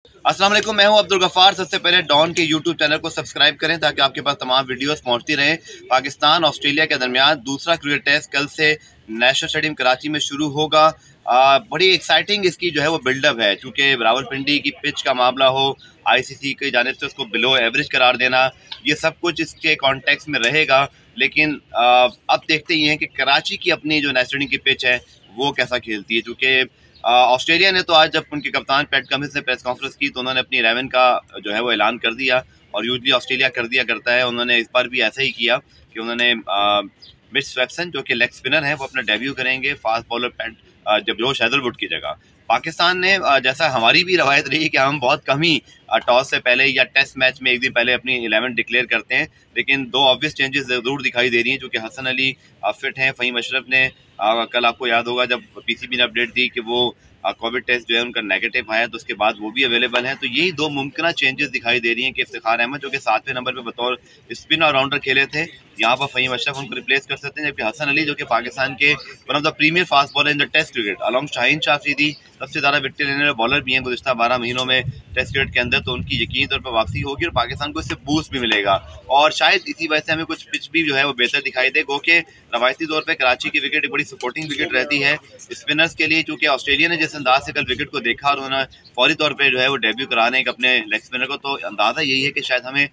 अस्सलाम वालेकुम, मैं हूं अब्दुल गफ्फार। सबसे पहले डॉन के यूट्यूब चैनल को सब्सक्राइब करें ताकि आपके पास तमाम वीडियोस पहुंचती रहें। पाकिस्तान ऑस्ट्रेलिया के दरमियान दूसरा क्रिकेट टेस्ट कल से नेशनल स्टेडियम कराची में शुरू होगा। बड़ी एक्साइटिंग इसकी जो है वो बिल्डअप है, चूँकि रावलपिंडी की पिच का मामला हो, ICC की जानिब से उसको बिलो एवरेज करार देना, ये सब कुछ इसके कॉन्टेक्स्ट में रहेगा। लेकिन अब देखते ही हैं कि कराची की अपनी जो नेशनल स्टेडियम की पिच है वो कैसा खेलती है। चूँकि ऑस्ट्रेलिया ने तो आज जब उनके कप्तान पैट कमिंस ने प्रेस कॉन्फ्रेंस की तो उन्होंने अपनी 11 का जो है वो ऐलान कर दिया, और यूजली ऑस्ट्रेलिया कर दिया करता है। उन्होंने इस बार भी ऐसा ही किया कि उन्होंने मिच स्वेप्सन जो कि लेग स्पिनर हैं वो अपना डेब्यू करेंगे फास्ट बॉलर पैट जबजोश हैदरवुड की जगह। पाकिस्तान ने जैसा हमारी भी रवायत रही कि हम बहुत कम ही टॉस से पहले या टेस्ट मैच में एक दिन पहले अपनी 11 डिक्लेयर करते हैं, लेकिन दो ऑब्वियस चेंजेस जरूर दिखाई दे रही हैं। क्योंकि हसन अली फिट हैं, फ़हीम अशरफ ने कल आपको याद होगा जब PCB ने अपडेट दी कि वो कोविड टेस्ट जो है उनका नेगेटिव आया, तो उसके बाद वो भी अवेलेबल हैं। तो यही दो मुमकिन चेंजेस दिखाई दे रही हैं कि इफ्तिखार अहमद जो कि 7वें नंबर पे बतौर स्पिन ऑलराउंडर खेले थे, यहाँ पर फ़हीम अशरफ उनको रिप्लेस कर सकते हैं, जबकि हसन अली जो कि पाकिस्तान के one of the premier fast bowler in the test cricket along Shaheen Shah Afridi सबसे ज़्यादा विकेट लेने वाले बॉलर भी हैं गुज़िश्ता 12 महीनों में टेस्ट क्रिकेट के अंदर, तो उनकी यकीनी तौर पर वापसी होगी और पाकिस्तान को इससे बूस्ट भी मिलेगा। और शायद इसी वजह से हमें कुछ पिच भी जो है वो बेहतर दिखाई दे, क्योंकि रवायती तौर पर कराची की विकेट एक बड़ी सपोर्टिंग विकेट रहती है स्पिनर्स के लिए। चूँकि ऑस्ट्रेलिया ने जिस अंदाज से कल विकेट को देखा और उन्होंने फौरी तौर पर जो है वो डेब्यू कराने एक अपने लेग स्पिनर को, तो अंदाज़ा यही है कि शायद हमें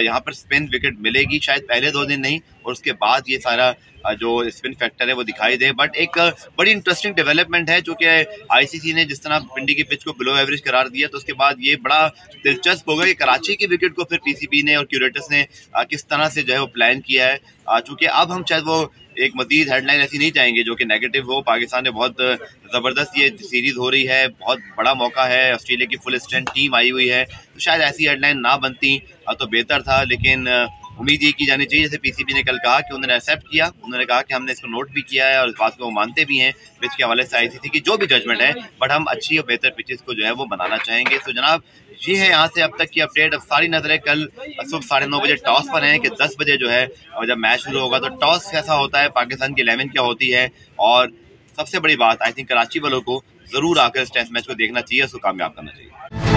यहाँ पर स्पिन विकेट मिलेगी, शायद पहले 2 दिन नहीं, और उसके बाद ये सारा जो स्पिन फैक्टर है वो दिखाई दे। बट एक बड़ी इंटरेस्टिंग डेवलपमेंट है, जो कि ICC ने जिस तरह पिंडी की पिच को बिलो एवरेज करार दिया, तो उसके बाद ये बड़ा दिलचस्प होगा कि कराची की विकेट को फिर PCB ने और क्यूरेटर्स ने किस तरह से जो है वो प्लान किया है। चूँकि अब हम शायद वो एक मज़ीद हेडलाइन ऐसी नहीं चाहेंगे जो कि नेगेटिव हो। पाकिस्तान में बहुत ज़बरदस्त ये सीरीज़ हो रही है, बहुत बड़ा मौका है, ऑस्ट्रेलिया की फुल स्ट्रेंथ टीम आई हुई है, तो शायद ऐसी हेडलाइन ना बनती तो बेहतर था। लेकिन उम्मीद ये की जानी चाहिए, जैसे PCB ने कल कहा कि उन्होंने एक्सेप्ट किया, उन्होंने कहा कि हमने इसको नोट भी किया है और इस बात को वो मानते भी हैं पिच के हवाले से ICC की जो भी जजमेंट है, बट हम अच्छी और बेहतर पिचेस को जो है वो बनाना चाहेंगे। तो जनाब ये है यहाँ से अब तक की अपडेट। अब सारी नजरें कल सुबह 9:30 बजे टॉस पर हैं कि 10 बजे जो है और जब मैच शुरू होगा तो टॉस कैसा होता है, पाकिस्तान की 11 क्या होती है, और सबसे बड़ी बात आई थिंक कराची वालों को जरूर आकर इस टेस्ट मैच को देखना चाहिए, उसको कामयाब करना चाहिए।